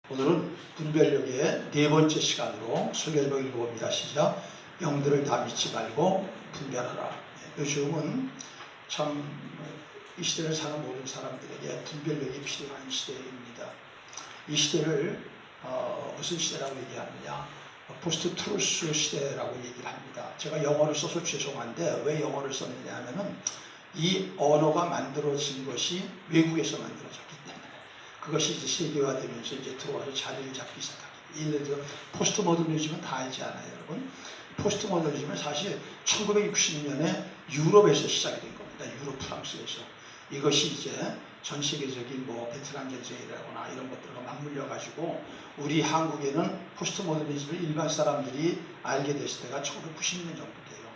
오늘은 분별력의 네 번째 시간으로 설교를 읽어봅니다. 시작. 영들을 다 믿지 말고 분별하라. 요즘은 참 이 시대를 사는 모든 사람들에게 분별력이 필요한 시대입니다. 이 시대를 무슨 시대라고 얘기하느냐? 포스트 트루스 시대라고 얘기를 합니다. 제가 영어를 써서 죄송한데 왜 영어를 썼느냐 하면은 이 언어가 만들어진 것이 외국에서 만들어졌기 때문에 그것이 이제 세계화되면서 이제 들어와서 자리를 잡기 시작합니다. 예를 들어 포스트 모더니즘은 다 알지 않아요, 여러분? 포스트 모더니즘은 사실 1960년에 유럽에서 시작이 된 겁니다. 유럽, 프랑스에서. 이것이 이제 전 세계적인 뭐 베트남 전쟁이라거나 이런 것들과 맞물려 가지고 우리 한국에는 포스트 모더니즘을 일반 사람들이 알게 됐을 때가 1990년 정도 돼요.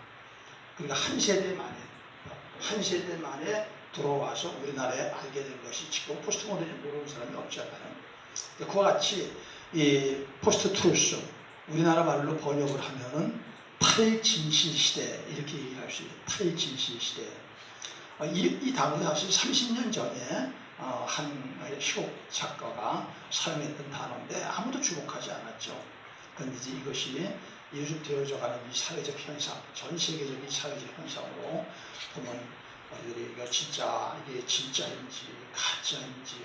그러니까 한 세대 만에 들어와서 우리나라에 알게 된 것이 지금 포스트 모더니즘 모르는 사람이 없잖아요. 그와 같이 이 포스트 트루스, 우리나라 말로 번역을 하면은 탈진실 시대 이렇게 얘기를 할 수 있어요. 탈진실 시대. 이 단어는 사실 30년 전에 한 희곡 작가가 사용했던 단어인데 아무도 주목하지 않았죠. 그런데 이제 이것이 요즘 되어져가는 이 사회적 현상, 전 세계적인 사회적 현상으로 보면 이게 진짜인지 가짜인지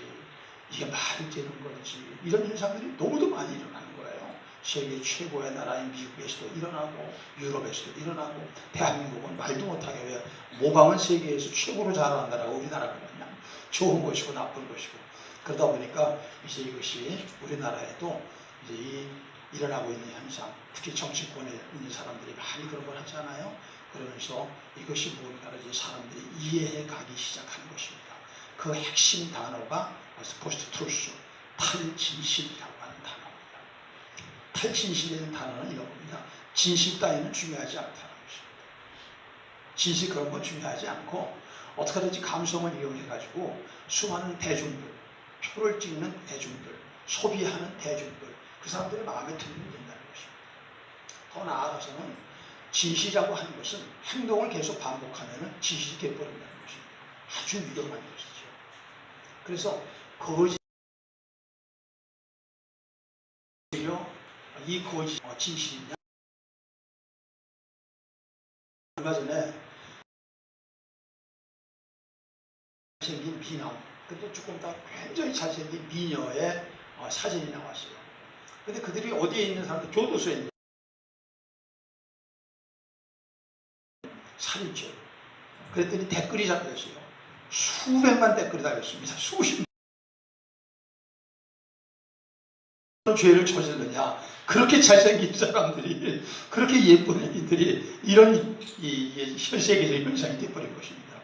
이게 말이 되는 건지 이런 현상들이 너무도 많이 일어나는 거예요. 세계 최고의 나라인 미국에서도 일어나고 유럽에서도 일어나고 대한민국은 말도 못하게 왜 모방은 세계에서 최고로 잘하는 나라가 우리나라가 그냥 좋은 것이고 나쁜 것이고 그러다 보니까 이제 이것이 우리나라에도 이제 일어나고 있는 현상, 특히 정치권에 있는 사람들이 많이 그런 걸 하잖아요. 그러면서 이것이 뭔가 이제 사람들이 이해해 가기 시작하는 것입니다. 그 핵심 단어가 포스트 트루스, 탈진실이라고 하는 단어입니다. 탈진실이라는 단어는 이런 겁니다. 진실 따위는 중요하지 않다는 것입니다. 진실 그런 건 중요하지 않고 어떻게 하든지 감성을 이용해 가지고 수많은 대중들, 표를 찍는 대중들, 소비하는 대중들, 그 사람들의 마음에 들면 된다는 것입니다. 더 나아가서는 진실이라고 하는 것은 행동을 계속 반복하면 진실이 되어버린다는 것입니다. 아주 위험한 것이죠. 그래서 거짓 이 거짓 진실이냐? 얼마 전에 잘생긴 미남, 근데 조금 더 굉장히 잘생긴 미녀의 사진이 나왔어요. 근데 그들이 어디에 있는 사람들? 교도소에 있는 살인죄. 그랬더니 댓글이 달렸어요. 수백만 댓글이 달렸습니다. 수십 죄를 저질렀냐? 그렇게 잘생긴 사람들이, 그렇게 예쁜 애들이 이런 현 세계적인 현상이 되어버린 것입니다.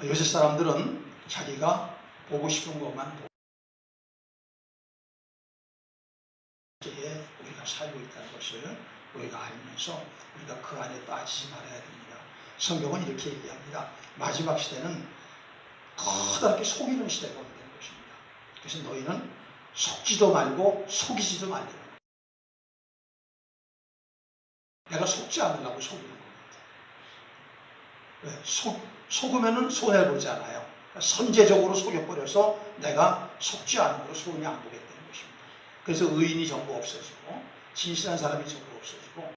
요새 사람들은 자기가 보고 싶은 것만 보고 우리가 살고 있다는 것을 우리가 알면서 우리가 그 안에 빠지지 말아야 됩니다. 성경은 이렇게 얘기합니다. 마지막 시대는 커다랗게 속이는 시대가 온다는 것입니다. 그래서 너희는 속지도 말고 속이지도 말라는 거예요. 내가 속지 않으려고 속이는 겁니다. 왜? 속으면 손해보지 않아요. 선제적으로 속여버려서 내가 속지 않은 거로 손이 안 보겠다는 것입니다. 그래서 의인이 전부 없어지고 진실한 사람이 전부 없어지고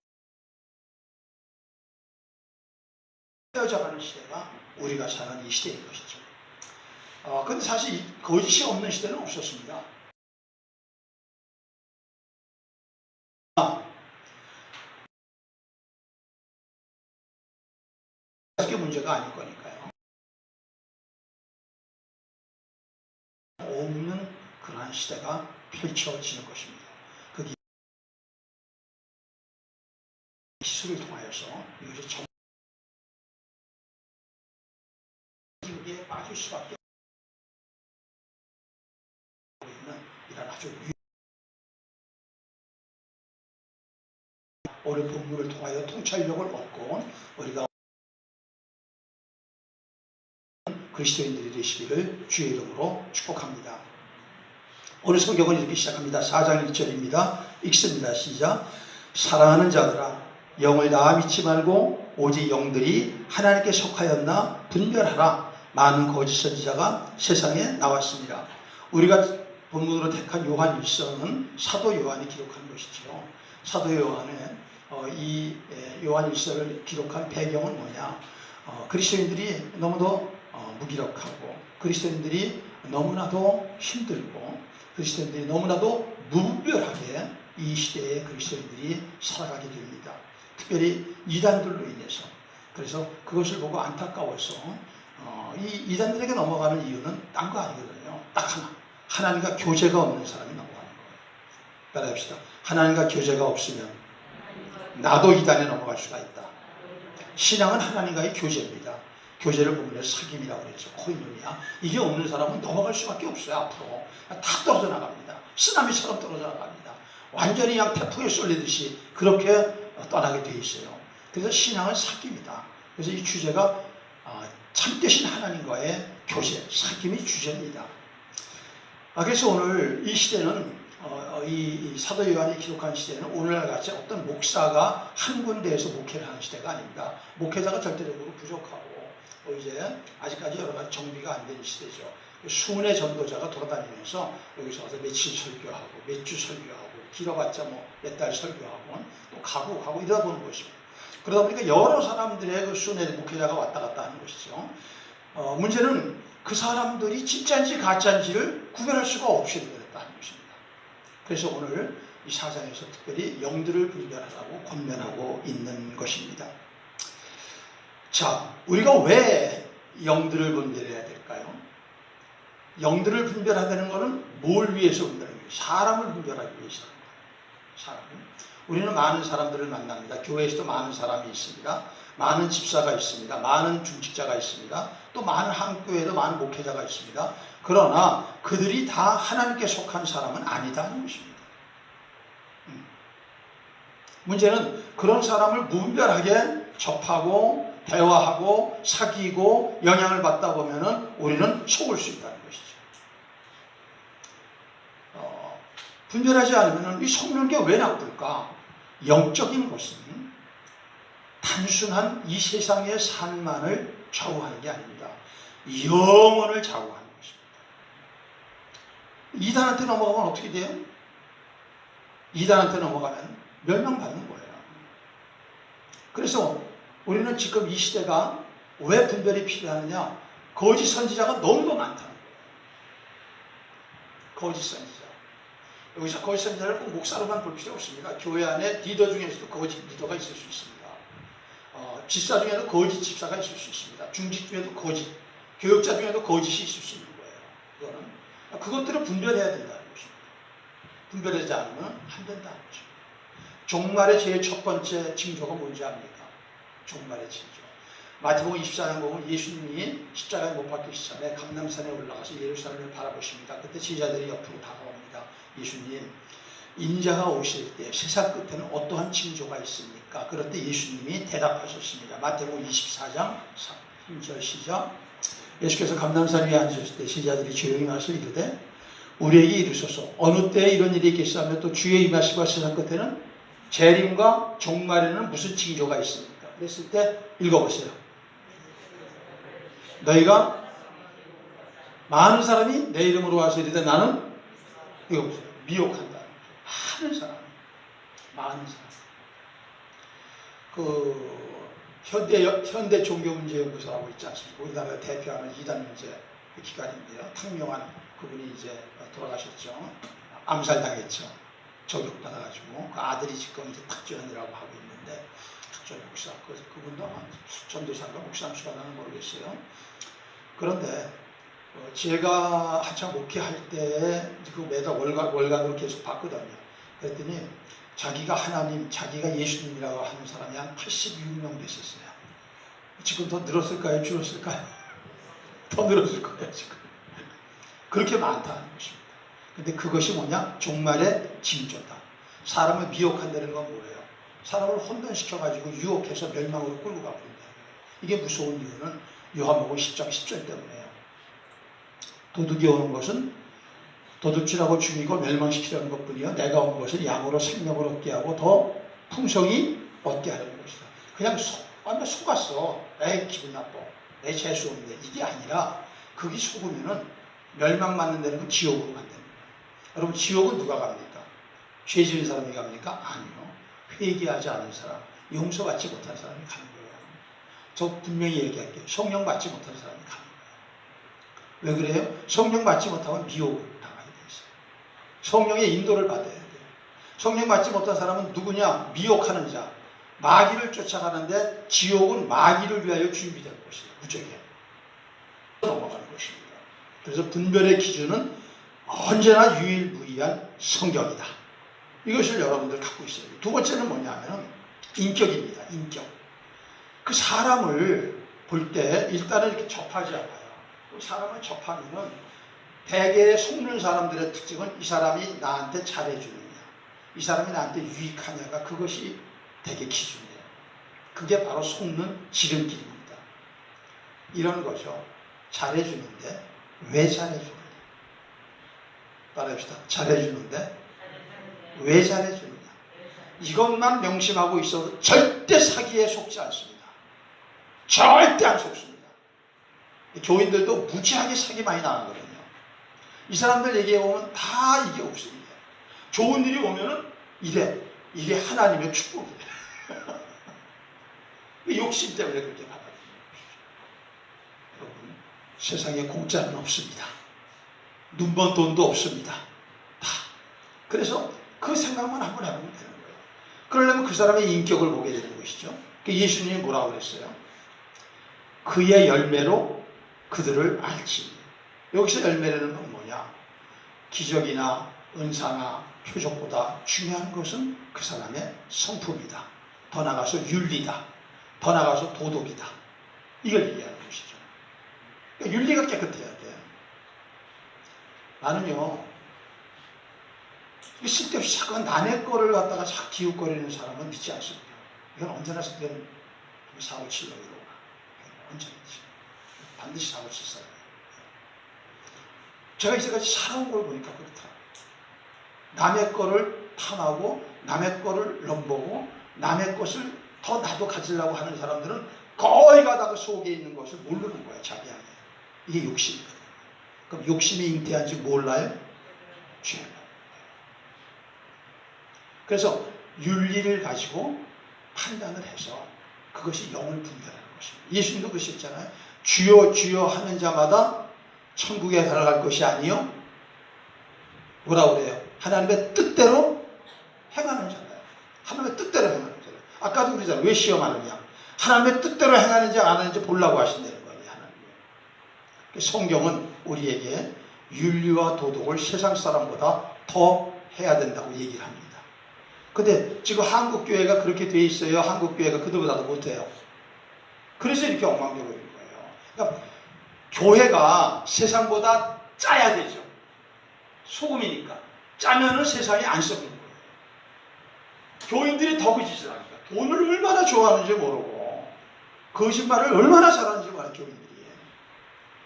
헤어져가는 시대가 우리가 사는 이 시대인 것이죠. 그런데 사실 거짓이 없는 시대는 없었습니다. 그게 문제가 아닐 거니까요. 없는 그러한 시대가 펼쳐지는 것입니다. 그 기술을 통하여서 이것이 정기에 빠질 수밖에 없는 이런 아주 오늘 본문을 통하여 통찰력을 얻고 우리가 그리스도인들이 되시기를 주의 이름으로 축복합니다. 오늘 성경은 이렇게 시작합니다. 4장 1절입니다. 읽습니다. 시작. 사랑하는 자들아 영을 다 믿지 말고 오직 영들이 하나님께 속하였나 분별하라. 많은 거짓 선지자가 세상에 나왔습니다. 우리가 본문으로 택한 요한 1서는 사도 요한이 기록한 것이죠. 사도 요한의 이 요한 1서를 기록한 배경은 뭐냐? 그리스도인들이 너무도 무기력하고 그리스도인들이 너무나도 힘들고 그리스도인들이 너무나도 무분별하게 이 시대에 그리스도인들이 살아가게 됩니다. 특별히 이단들로 인해서. 그래서 그것을 보고 안타까워서 이 이단들에게 넘어가는 이유는 딴 거 아니거든요. 딱 하나. 하나님과 교제가 없는 사람이 넘어가는 거예요. 따라합시다. 하나님과 교제가 없으면 나도 이단에 넘어갈 수가 있다. 신앙은 하나님과의 교제입니다. 교제를 보면서 사귐이라고 그랬죠. 코이노니아. 이게 없는 사람은 넘어갈 수밖에 없어요. 앞으로. 다 떨어져 나갑니다. 쓰나미처럼 떨어져 나갑니다. 완전히 그냥 태풍에 쏠리듯이 그렇게 떠나게 돼 있어요. 그래서 신앙은 사귐이다. 그래서 이 주제가 참되신 하나님과의 교제, 사귐이 주제입니다. 그래서 오늘 이 시대는 이 사도 요한이 기록한 시대는 오늘날 같이 어떤 목사가 한 군데에서 목회를 하는 시대가 아닙니다. 목회자가 절대적으로 부족하고 이제 아직까지 여러 가지 정비가 안 된 시대죠. 수문의 전도자가 돌아다니면서 여기서 와서 며칠 설교하고 몇 주 설교하고 길어봤자 뭐 몇 달 설교하고 또 가고 이러다 보는 것입니다. 그러다 보니까 여러 사람들의 그 수문의 목회자가 왔다 갔다 하는 것이죠. 문제는 그 사람들이 진짜인지 가짜인지를 구별할 수가 없이 되었다는 것입니다. 그래서 오늘 이 사장에서 특별히 영들을 분별하라고 권면하고 있는 것입니다. 자, 우리가 왜 영들을 분별해야 될까요? 영들을 분별하다는 것은 뭘 위해서 분별하는 거예요? 사람을 분별하기 위해서입니다. 사람을. 우리는 많은 사람들을 만납니다. 교회에서도 많은 사람이 있습니다. 많은 집사가 있습니다. 많은 중직자가 있습니다. 또 많은 한교회에도 많은 목회자가 있습니다. 그러나 그들이 다 하나님께 속한 사람은 아니다는 것입니다. 문제는 그런 사람을 무분별하게 접하고 대화하고 사귀고 영향을 받다 보면은 우리는 속을 수 있다는 것이죠. 분별하지 않으면 이 속는 게 왜 나쁠까? 영적인 것은 단순한 이 세상의 삶만을 좌우하는 게 아닙니다. 영혼을 좌우하는 것입니다. 이단한테 넘어가면 어떻게 돼요? 이단한테 넘어가면 멸망받는 거예요. 그래서 우리는 지금 이 시대가 왜 분별이 필요하느냐? 거짓 선지자가 너무도 많다는 거예요. 거짓 선지자. 여기서 거짓 선지자를 꼭 목사로만 볼 필요 없습니다. 교회 안에 리더 중에서도 거짓 리더가 있을 수 있습니다. 집사 중에도 거짓 집사가 있을 수 있습니다. 중직 중에도 거짓, 교육자 중에도 거짓이 있을 수 있는 거예요. 그것들을 분별해야 된다는 것입니다. 분별하지 않으면 안 된다는 것입니다. 종말의 제일 첫 번째 징조가 뭔지 압니까? 종말의 징조. 마태복음 24장 보면 예수님이 십자가에 못 박히기 전에 감람산에 올라가서 예루살렘을 바라보십니다. 그때 제자들이 옆으로 다가옵니다. 예수님, 인자가 오실 때 세상 끝에는 어떠한 징조가 있습니까? 그럴 때 예수님이 대답하셨습니다. 마태복음 24장 3절 시작. 예수께서 감람산 위에 앉으셨을 때 제자들이 조용히 와서 이르되 우리에게 이르소서 어느 때에 이런 일이 있겠사며 또 주의 임하심과 세상 끝에는 재림과 종말에는 무슨 징조가 있습니까? 그랬을 때 읽어보세요. 너희가 많은 사람이 내 이름으로 와서 이르되 나는 읽어보세요. 미혹한다. 많은 사람. 현대 종교문제연구소라고 있지 않습니까? 우리나라를 대표하는 이단 문제 기관인데요. 탕명한 그분이 이제 돌아가셨죠. 암살당했죠. 저격받아가지고 그 아들이 지금 이제 탁조현이라고 하고 있는데 탁조현 목사 그분도 아마 전도사인가 목사인가 나는 모르겠어요. 그런데 제가 한참 목회할 때 그 매달 월간으로 계속 봤거든요. 그랬더니 자기가 하나님, 자기가 예수님이라고 하는 사람이 한 86명 됐었어요. 지금 더 늘었을까요? 줄었을까요? 더 늘었을 거예요, 지금. 그렇게 많다는 것입니다. 근데 그것이 뭐냐? 종말의 징조다. 사람을 미혹한다는 건 뭐예요? 사람을 혼돈시켜가지고 유혹해서 멸망으로 끌고 가버린다. 이게 무서운 이유는 요한복음 10장 10절 때문에요. 도둑이 오는 것은 도둑질하고 죽이고 멸망시키려는 것뿐이요. 내가 온 것은 양으로 생명을 얻게 하고 더 풍성히 얻게 하려는 것이다. 그냥 속았어. 에이 기분 나빠. 내 재수 없는데. 이게 아니라 그게 속으면은 멸망받는 데는 지옥으로 간다는 거예요. 여러분 지옥은 누가 갑니까? 죄 지은 사람이 갑니까? 아니요. 회개하지 않은 사람, 용서받지 못한 사람이 가는 거예요. 저 분명히 얘기할게요. 성령 받지 못한 사람이 가는 거예요. 왜 그래요? 성령 받지 못하면 미혹을 당하게 돼 있어요. 성령의 인도를 받아야 돼요. 성령 받지 못한 사람은 누구냐? 미혹하는 자. 마귀를 쫓아가는데 지옥은 마귀를 위하여 준비된 곳이에요. 무적이에요. 넘어가는 것입니다. 그래서 분별의 기준은 언제나 유일무이한 성경이다. 이것을 여러분들 갖고 있어야 돼요. 두 번째는 뭐냐면 인격입니다. 인격. 그 사람을 볼 때 일단은 이렇게 접하지 않아요. 사람을 접하면은 대개 속는 사람들의 특징은 이 사람이 나한테 잘해주느냐, 이 사람이 나한테 유익하냐가 그것이 되게 기준이에요. 그게 바로 속는 지름길입니다. 이런 거죠. 잘해주는데 왜 잘해주느냐. 따라합시다. 잘해주는데 왜 잘해주느냐. 이것만 명심하고 있어도 절대 사기에 속지 않습니다. 절대 안 속습니다. 교인들도 무지하게 사기 많이 당하거든요. 이 사람들 얘기해보면 다 이게 없습니다. 좋은 일이 오면은 이래. 이게 하나님의 축복이에요. 욕심 때문에 그렇게 받아들이는 것이죠. 여러분, 세상에 공짜는 없습니다. 눈먼 돈도 없습니다. 다. 그래서 그 생각만 한번 해보면 되는 거예요. 그러려면 그 사람의 인격을 보게 되는 것이죠. 예수님이 뭐라고 그랬어요? 그의 열매로 그들을 알지. 여기서 열매라는 건 뭐냐? 기적이나 은사나 표적보다 중요한 것은 그 사람의 성품이다. 더 나아가서 윤리다. 더 나아가서 도덕이다. 이걸 얘기하는 것이죠. 그러니까 윤리가 깨끗해야 돼. 나는요, 쓸데없이 자꾸 남의 거를 갖다가 자꾸 기웃거리는 사람은 믿지 않습니다. 이건 언제나 사고 치려고 이러고 언제든지 반드시 사고 칠 사람이에요. 제가 이제까지 살아온 걸 보니까 그렇더라고요. 남의 거를 탐하고 남의 거를 넘보고 남의 것을 더 나도 가지려고 하는 사람들은 거의 다 그 속에 있는 것을 모르는 거예요. 자기 안에. 이게 욕심이거든요. 그럼 욕심이 잉태한지 몰라요? 죄. 그래서 윤리를 가지고 판단을 해서 그것이 영을 분별하는 것입니다. 예수님도 그러셨잖아요. 주여 주여 하는 자마다 천국에 들어갈 것이 아니요. 뭐라고 그래요? 하나님의 뜻대로 행하는 자예요. 하나님의 뜻대로 행하는 자예요. 아까도 그러잖아요. 왜 시험하느냐? 하나님의 뜻대로 행하는지 안 하는지 보려고 하신다는 거예요. 하나님이. 성경은 우리에게 윤리와 도덕을 세상 사람보다 더 해야 된다고 얘기를 합니다. 근데 지금 한국교회가 그렇게 돼 있어요. 한국교회가 그들보다도 못해요. 그래서 이렇게 엉망되고 있는 거예요. 그러니까 교회가 세상보다 짜야 되죠. 소금이니까. 짜면은 세상이 안 썩는 거예요. 교인들이 더 거짓을 하니까. 돈을 얼마나 좋아하는지 모르고 거짓말을 얼마나 잘하는지 몰라요. 교인들이.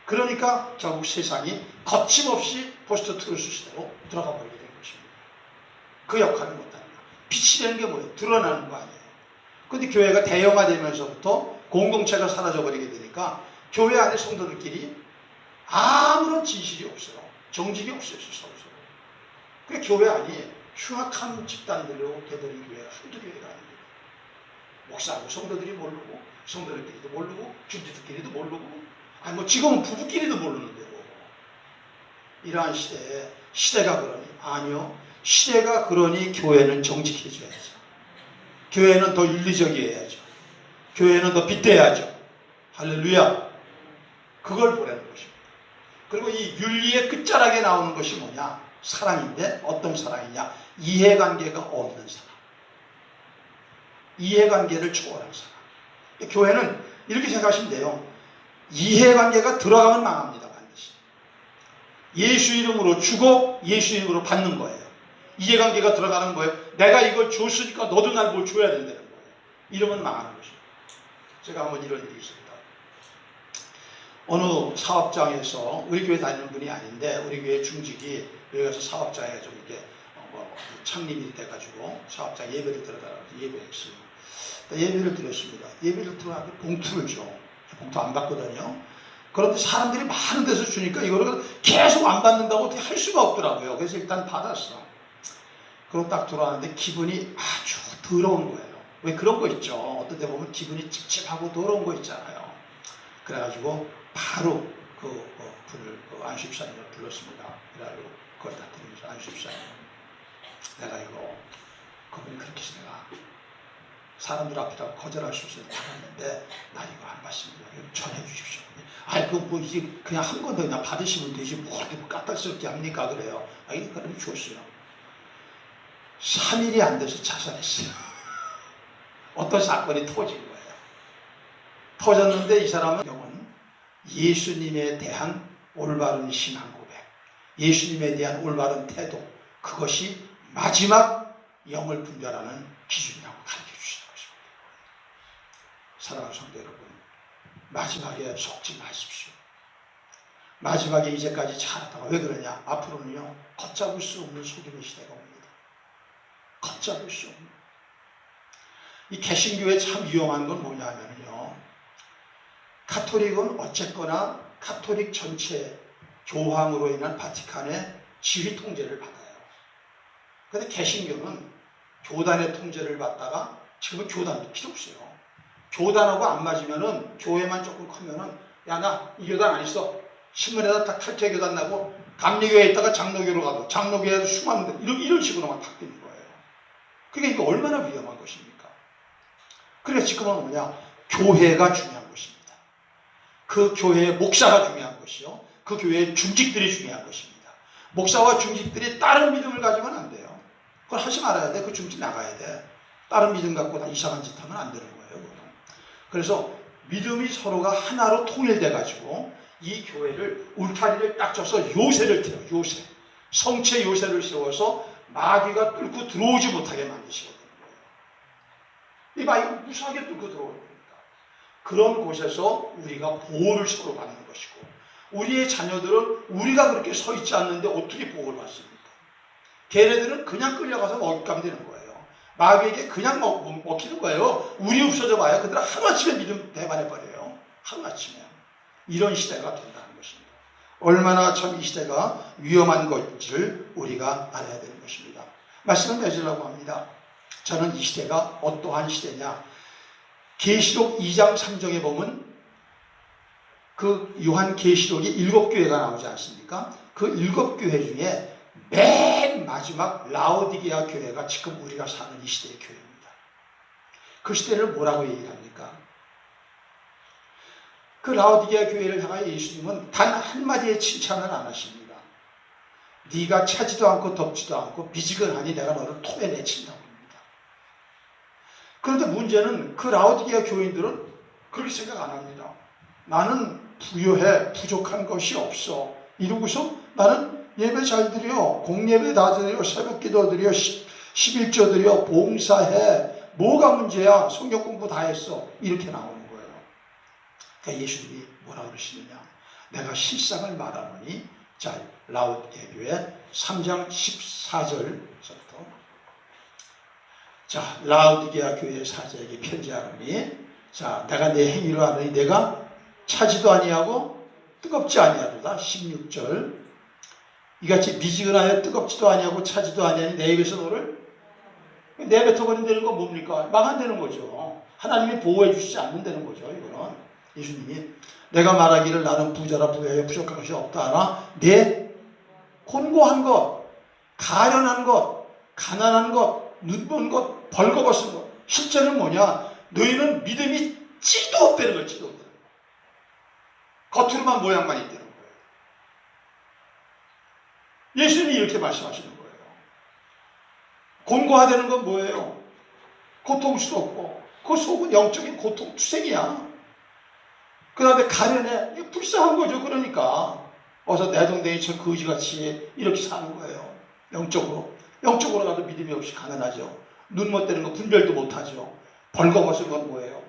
그러니까 결국 세상이 거침없이 포스트 트루스 시대로 들어가 버리게 된 것입니다. 그 역할을 못하는 거예요. 빛이 되는 게 뭐예요? 드러나는 거 아니에요. 근데 교회가 대형화되면서부터 공동체가 사라져버리게 되니까 교회 안에 성도들끼리 아무런 진실이 없어요. 정직이 없어요. 서로. 그게 교회 아니에요. 흉악한 집단들로 되버린 교회가 한두 교회가 아닙니다. 목사하고 성도들이 모르고 성도들끼리도 모르고 주지들끼리도 모르고 아니 뭐 지금은 부부끼리도 모르는데요. 이러한 시대에 시대가 그러니 아니요. 시대가 그러니 교회는 정직해져야죠. 교회는 더 윤리적이어야죠. 교회는 더 빗대야죠. 할렐루야. 그걸 보라는 것입니다. 그리고 이 윤리의 끝자락에 나오는 것이 뭐냐? 사랑인데 어떤 사랑이냐? 이해관계가 없는 사랑. 이해관계를 초월한 사랑. 교회는 이렇게 생각하시면 돼요. 이해관계가 들어가면 망합니다. 반드시. 예수 이름으로 주고 예수 이름으로 받는 거예요. 이해관계가 들어가는 거예요. 내가 이걸 줬으니까 너도 날 뭘 줘야 된다는 거예요. 이러면 망하는 것입니다. 제가 한번 이런 일이 있습니다. 어느 사업장에서 우리 교회 다니는 분이 아닌데 우리 교회 중직이 여기 가서 사업장에 좀 이렇게 창립이 돼가지고 사업장 예배를 들어가라고 예배했어요. 예배를 드렸습니다. 예배를 들어가고 봉투를 줘. 봉투 안 받거든요. 그런데 사람들이 많은 데서 주니까 이거를 계속 안 받는다고 어떻게 할 수가 없더라고요. 그래서 일단 받았어. 그럼 딱 들어왔는데 기분이 아주 더러운 거예요. 왜 그런 거 있죠. 어떤 데 보면 기분이 찝찝하고 더러운 거 있잖아요. 그래가지고 바로 불을 안수집사님을 불렀습니다. 그래가지고 거기다 드리면서 안수집사님, 내가 이거 그분이 그렇게 해서 내가 사람들 앞에다 거절할 수 없어서 받았는데 나 이거 안 받습니다. 전해 주십시오. 아이 그거 뭐 이제 그냥 한 건 더 그냥 받으시면 되지 뭐 그렇게 까딱스럽게 합니까? 그래요. 아이 그럼 주었어요. 3일이 안 돼서 자살했어요. 어떤 사건이 터진 거예요. 터졌는데 이 사람은 예수님에 대한 올바른 신앙 고백, 예수님에 대한 올바른 태도, 그것이 마지막 영을 분별하는 기준이라고 가르쳐 주시는 것입니다. 사랑하는 성도 여러분, 마지막에 속지 마십시오. 마지막에 이제까지 잘하다가 왜 그러냐? 앞으로는요, 걷잡을 수 없는 속임의 시대가 옵니다. 걷잡을 수 없는. 이 개신교에 참 위험한 건 뭐냐 하면요, 카톨릭은 어쨌거나 카톨릭 전체 교황으로 인한 바티칸의 지휘 통제를 받아요. 그런데 개신교는 교단의 통제를 받다가 지금은 교단도 필요 없어요. 교단하고 안 맞으면은 교회만 조금 크면은 야, 나 이 교단 안 있어. 신문에다 딱 탈퇴 교단 나고 감리교회에 있다가 장로교로 가고 장로교회에서 수많은데 이런 식으로만 바뀌는 거예요. 그게 이게 얼마나 위험한 것입니까? 그래서 지금은 뭐냐? 교회가 중요한 것입니다. 그 교회의 목사가 중요한 것이요. 그 교회의 중직들이 중요한 것입니다. 목사와 중직들이 다른 믿음을 가지면 안 돼요. 그걸 하지 말아야 돼. 그 중직 나가야 돼. 다른 믿음 갖고 다 이상한 짓 하면 안 되는 거예요. 그거는. 그래서 믿음이 서로가 하나로 통일돼 가지고 이 교회를 울타리를 딱 쳐서 요새를 태워. 요새. 성체 요새를 세워서 마귀가 뚫고 들어오지 못하게 만드시거든요. 이 마귀가 무수하게 뚫고 들어올 겁니다. 그런 곳에서 우리가 보호를 서로 받는 것이고, 우리의 자녀들은 우리가 그렇게 서 있지 않는데 어떻게 보호를 받습니까? 걔네들은 그냥 끌려가서 먹잇감 되는 거예요. 마귀에게 그냥 먹히는 거예요. 우리 없어져 봐요. 그들은 하루아침에 믿음 배반해버려요. 하루아침에. 이런 시대가 된다는 것입니다. 얼마나 참 이 시대가 위험한 것인지를 우리가 알아야 되는 것입니다. 말씀을 맺으려고 합니다. 저는 이 시대가 어떠한 시대냐. 계시록 2장 3장에 보면 그 요한 계시록이 7교회가 나오지 않습니까? 그 7교회 중에 맨 마지막 라오디게아 교회가 지금 우리가 사는 이 시대의 교회입니다. 그 시대를 뭐라고 얘기를 합니까? 그 라오디게아 교회를 향하여 예수님은 단 한마디의 칭찬을 안 하십니다. 네가 차지도 않고 덥지도 않고 미지근하니 내가 너를 토해내친다고 합니다. 그런데 문제는 그 라오디게아 교인들은 그렇게 생각 안 합니다. 나는 부요해, 부족한 것이 없어. 이러고서 나는 예배 잘 드려, 공예배 다 드려, 새벽기도 드려, 11조 드려, 봉사해. 뭐가 문제야? 성경 공부 다 했어. 이렇게 나오는 거예요. 그러니까 예수님이 뭐라 그러시느냐? 내가 실상을 말하노니, 자, 라오디게아 교회 3장 14절부터 자, 라오디게아 교회 사자에게 편지하노니, 자, 내가 내 행위로 하노니 내가 차지도 아니하고 뜨겁지 아니하도다. 16절. 이같이 미지근하여 뜨겁지도 아니하고 차지도 아니하니 내 입에서 너를 내뱉어버린다는 건 뭡니까? 망한다는 거죠. 하나님이 보호해 주시지 않는다는 거죠. 이거는 예수님이 내가 말하기를 나는 부자라 부여해 부족한 것이 없다 하나 내 곤고한 것, 가련한 것, 가난한 것, 눈먼 것, 벌거벗은 것. 실제는 뭐냐? 너희는 믿음이 찌도 없다는 거예요. 찌도 없다는 거예요. 겉으로만 모양만 있다는 거예요. 예수님이 이렇게 말씀하시는 거예요. 곤고하다는 건 뭐예요? 고통스럽고 그 속은 영적인 고통 투생이야. 그 다음에 가련해. 불쌍한 거죠. 그러니까 어서 내동댕이처럼 거지같이 이렇게 사는 거예요. 영적으로 나도 믿음이 없이 가난하죠. 눈 못 떼는 거 분별도 못하죠. 벌거벗은 건 뭐예요?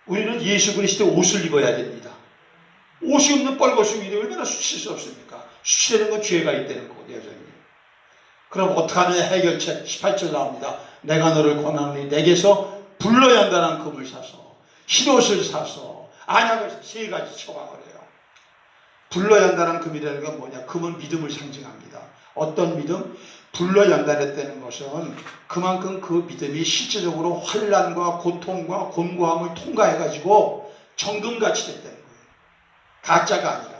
우리는 예수 그리스도의 옷을 입어야 됩니다. 옷이 없는 벌거벗은 일이 얼마나 수치스럽습니까? 수치되는 건 죄가 있다는 거고, 여전히. 그럼 어떻게 하느냐? 해결책 18절 나옵니다. 내가 너를 권하노니 내게서 불러야 한다는 금을 사서 흰옷을 사서 안약을 세 가지 쳐박으래요. 불로 연단한 금이라는 건 뭐냐? 금은 믿음을 상징합니다. 어떤 믿음? 불로 연단했다는 것은 그만큼 그 믿음이 실제적으로 환난과 고통과 곤고함을 통과해가지고 정금같이 됐다는 거예요. 가짜가 아니라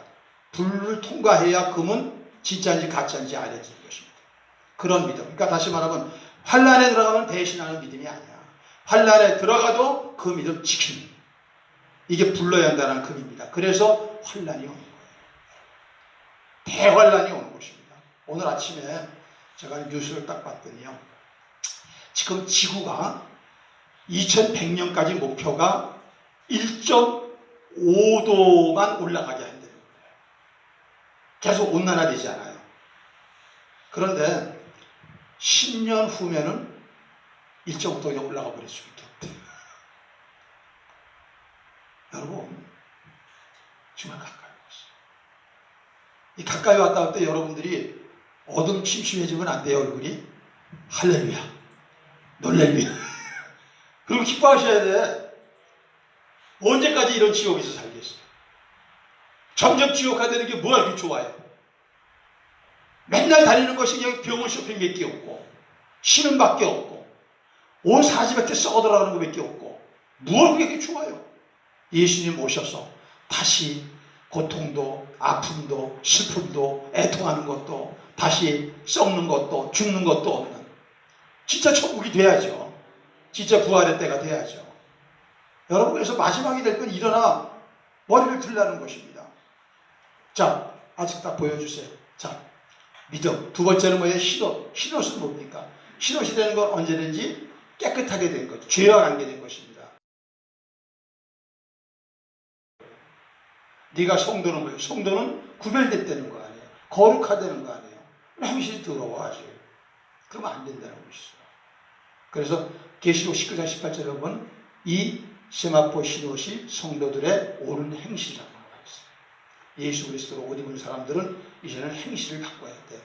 불을 통과해야 금은 진짜인지 가짜인지 알려지는 것입니다. 그런 믿음. 그러니까 다시 말하면 환난에 들어가면 대신하는 믿음이 아니야. 환난에 들어가도 그 믿음 지키는. 이게 불로 연단한 금입니다. 그래서 환난이 오는 거예요. 대환란이 오는 것입니다. 오늘 아침에 제가 뉴스를 딱 봤더니요. 지금 지구가 2100년까지 목표가 1.5도만 올라가게 한다는 거예요. 계속 온난화되지 않아요. 그런데 10년 후면은 1.5도에 올라가 버릴 수 있겠대. 여러분, 정말 가까이 왔어요. 이 가까이 왔다 할 때 여러분들이 어둠 침침해지면 안 돼요, 얼굴이. 할렐루야. 놀렐루야. 그리고 기뻐하셔야 돼. 언제까지 이런 지옥에서 살겠어요? 점점 지옥화되는 게 뭐가 이렇게 좋아요? 맨날 다니는 것이 그냥 병원 쇼핑 몇 개 없고, 쉬는 밖에 없고, 온 사지밖에 썩어 들어가는 거 몇 개 없고, 뭘 그렇게 좋아요? 예수님 오셔서 다시 고통도, 아픔도, 슬픔도, 애통하는 것도, 다시 썩는 것도, 죽는 것도 없는 진짜 천국이 돼야죠. 진짜 부활의 때가 돼야죠. 여러분, 그래서 마지막이 될 건 일어나 머리를 들라는 것입니다. 자, 아직 딱 보여주세요. 자, 믿음. 두 번째는 뭐예요? 신옷. 신옷은 뭡니까? 신옷이 되는 건 언제든지 깨끗하게 된 것, 죄와 관계된 것입니다. 네가 성도는 뭐예요? 성도는 구별됐다는 거 아니에요? 거룩하다는 거 아니에요? 행실이 더러워하지. 그러면 안 된다는 것이죠. 그래서 계시록 19장 18절에 보면 이 세마포 신옷이 성도들의 옳은 행실이라고 하고 있어요. 예수 그리스도로 옷 입은 사람들은 이제는 행실을 바꿔야 돼.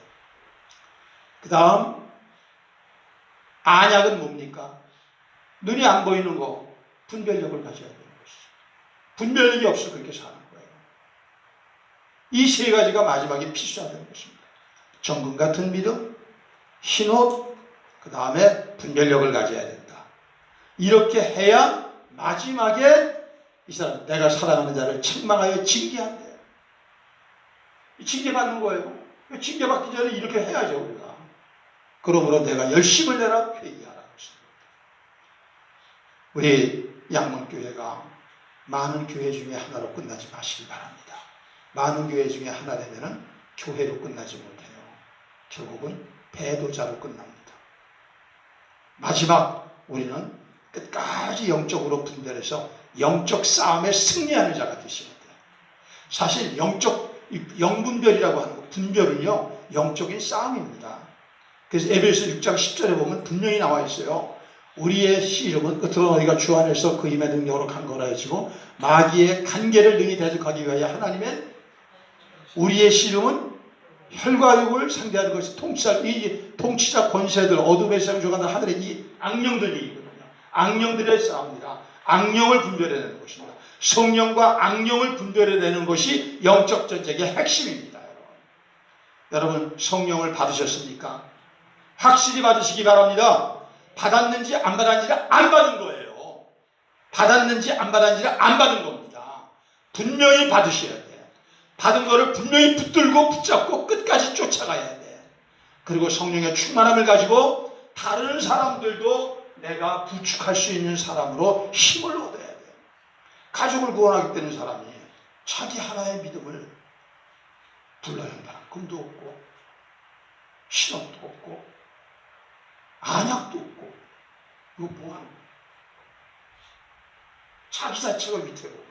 그 다음 안약은 뭡니까? 눈이 안 보이는 거, 분별력을 가져야 되는 것이죠. 분별력이 없어 그렇게 사는 거예요. 이 세 가지가 마지막에 필수하다는 것입니다. 정금 같은 믿음, 흰옷, 그 다음에 분별력을 가져야 된다. 이렇게 해야 마지막에 이 사람, 내가 사랑하는 자를 책망하여 징계한대. 징계받는 거예요. 징계받기 전에 이렇게 해야죠, 우리가. 그러므로 내가 열심을 내라 회개하라고 했습니다. 우리 양문교회가 많은 교회 중에 하나로 끝나지 마시기 바랍니다. 많은 교회 중에 하나 되면은 교회로 끝나지 못해요. 결국은 배도자로 끝납니다. 마지막 우리는 끝까지 영적으로 분별해서 영적 싸움에 승리하는 자가 되셔야 돼요. 사실 영분별이라고 하는 거, 분별은요 영적인 싸움입니다. 그래서 에베소 6장 10절에 보면 분명히 나와 있어요. 우리의 씨름은 끝으로 너희가 주 안에서 그 힘의 능력으로 강건하여지고 마귀의 간계를 능히 대적하기 위하여 하나님의 우리의 씨름은 혈과 육을 상대하는 것이 통치자 권세들, 어둠의 세상 주관하는 하늘의 이 악령들이거든요. 악령들의 싸움이다. 악령을 분별해내는 것입니다. 성령과 악령을 분별해내는 것이 영적 전쟁의 핵심입니다. 여러분 성령을 받으셨습니까? 확실히 받으시기 바랍니다. 받았는지 안 받았는지를 안 받은 거예요. 받았는지 안 받았는지를 안 받은 겁니다. 분명히 받으셔야 돼요. 받은 거를 분명히 붙들고 붙잡고 끝까지 쫓아가야 돼. 그리고 성령의 충만함을 가지고 다른 사람들도 내가 부축할 수 있는 사람으로 힘을 얻어야 돼. 가족을 구원하겠다는 사람이 자기 하나의 믿음을 불러낸다. 금도 없고 신업도 없고 안약도 없고 이거 뭐하는 거야? 자기 자체가 위태로워.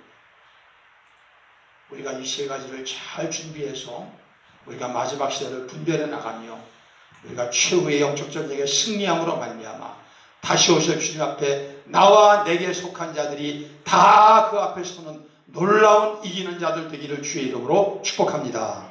우리가 이 세 가지를 잘 준비해서 우리가 마지막 시대를 분별해 나가며 우리가 최후의 영적 전쟁에 승리함으로 말미암아 다시 오실 주님 앞에 나와 내게 속한 자들이 다 그 앞에 서는 놀라운 이기는 자들 되기를 주의 이름으로 축복합니다.